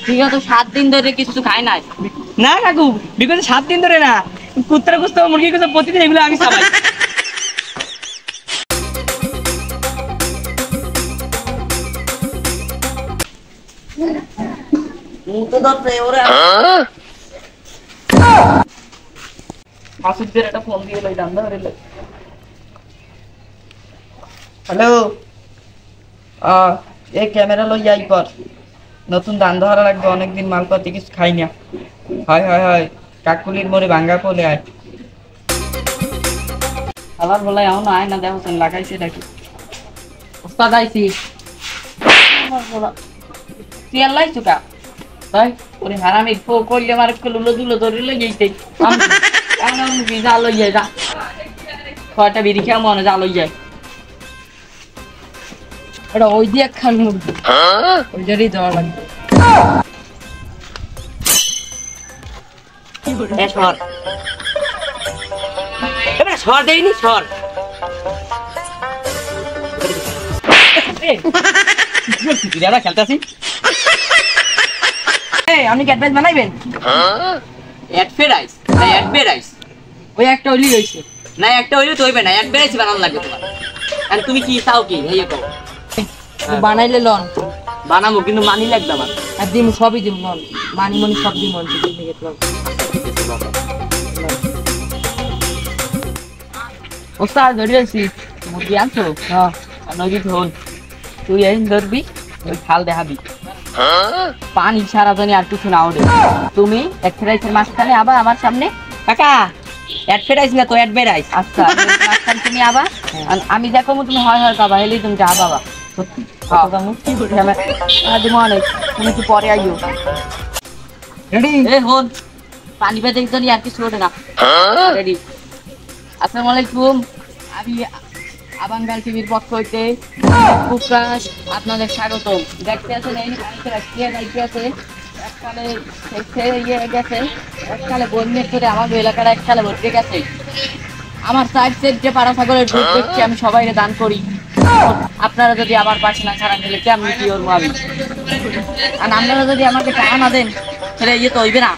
বিগত 7 দিন ধরে কিছু খাই নাই। না কাকু, বিগত 7 দিন ধরে না, কুত্তার গোস্ত মুরগির গোস্ত প্রতিদিন এগুলো আমি খাই। হ্যালো, এই ক্যামেরা লই যাই পর নতুন দান ধরা লাগবে, অনেকদিন মালপাতি কিছু খাই না। হয় হয় হয়, কাকুলির মোড়ে ভাঙ্গা পলে আয়। আবার বলাই আও না, আয় না দেখছেন লাগাইছে নাকি ওস্তাদ আইছি। তুই আল্লাহ চুকা তাই ওরে হারামি ফো করলে আমার লুলো দুলো ধরিলে যাইতেই আমি যা লই যায়, যা কয়টা বিড়ি খেয়ে মনে যা লই যায়। এটা ওই দিয়ে খান মুরগি, ওই জন্যই দেওয়া লাগবে। সর দেয়নি, সর খেলতেছি। আপনি কি অ্যাডভাইস বানাইবেন? ওই একটা ওইলি রয়েছে না, একটা ওইলি তো হইবে না, অ্যাডভাইস বানানো লাগবে তোমার। আর তুমি কি চাও কি বানাইলে লন বানাবো, কিন্তু মানি লাগবে আমার। আর দিম সবই দিম, লন মানি মনি সব দিম। ওস্তাদ ধরিয়েছি মুরগি আনছো? হ্যাঁ, নদী ধন তুই এই ধরবি, ওই খাল দেখাবি, পানি সারা জানি আর কিছু না ওঠে। তুমি অ্যাডভাইসের মাঝখানে আবার আমার সামনে কাকা অ্যাডভাইস না তো অ্যাডভাইস। আচ্ছা মাঝখানে তুমি আবার আমি দেখো তুমি হয় হয় বাবা এলি তুমি যা বাবা সত্যি তুমি কি পরে আইও রেডি? এ হন পানি পেতে জানি আর কিছু ওঠে না। রেডি? আসসালামু আলাইকুম, আমি আবাঙ্গাল টিভির পক্ষ হইতে প্রকাশ আপনাদের স্বাগত। দেখতে আছেন এই পানিতে রাখতে আছে, এককালে গেছে, এককালে বন্যা করে আমাদের এলাকাটা এককালে ভর্তি গেছে। আমার সাইডসের যে পাড়া ছাগলের দুধ দেখছি আমি সবাই দান করি। আপনারা যদি আমার পাশে না ছাড়া গেলে কেমনি কি ওর আমি, আর আপনারা যদি আমাকে টাকা না দেন তাহলে ইয়ে তো হইবে না।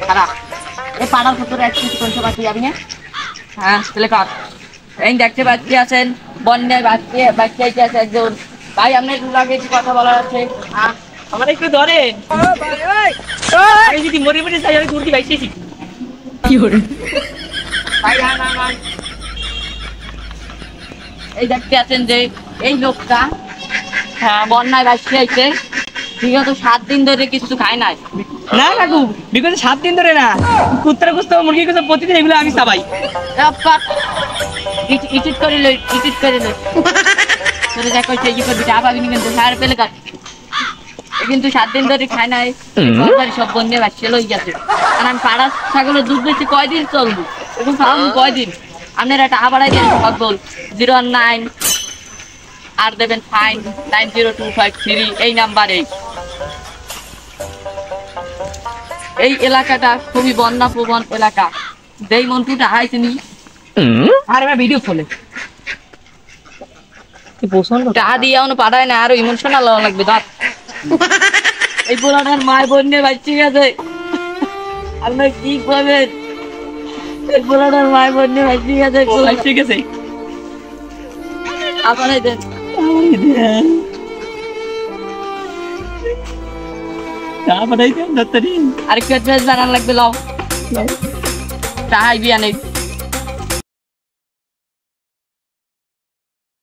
খারাপ এই পাড়ার ভিতরে এক কিছু করতে পারছি আমি না। হ্যাঁ তাহলে কাজ এই দেখতে পাচ্ছি আছেন বন্যায় বাচ্চাইতে আছে একজন ভাই, আপনার লাগে কথা বলার আছে। আমার একটু ধরেন, আমি যদি মরে মরে যাই আমি মুরগি বাইছেছি কি করে ভাই। এই দেখতে আছেন যে এই লোকটা বন্যায় বাচ্চাইছে, বিগত 7 দিন ধরে কিছু খাই নাই। না কাকু, বিগত 7 দিন ধরে না, কুত্তার গোস্ত মুরগির গোস্ত প্রতিদিন এগুলো আমি খাই। ইটিট করে লই তোরে দেখো সেই কি করবি আবার কিন্তু সার পেলে কাট কিন্তু 7 দিন ধরে খাই নাই। সব বন্ধে বাচ্চা লই গেছে, আর আমি পাড়া ছাগলের দুধ বেশি কয়দিন চলবো এখন খাওয়াবো কয়দিন? আপনারা টাকা বাড়াই দেন সকল 019 আর দেবেন ফাইন 90253 এই নাম্বারে। এই এলাকাটা খুবই বন্যা প্রবণ এলাকা। যেই মন্ত্রীটা আইসিনি আর আমার ভিডিও ফলে টাকা দিয়ে এমন পাঠায় না, আরো ইমোশনাল লাগবে। দাঁত এই পোলাটার মায় বন্যে বাচ্চি গেছে, আপনার কি করবেন? এই পোলাটার মায় বন্যে বাচ্চি গেছে, ঠিক আছে আপনারাই দেন। আরেকটু অ্যাডভাইস বানান লাগবে, লাও টাকা বিয়া নেই।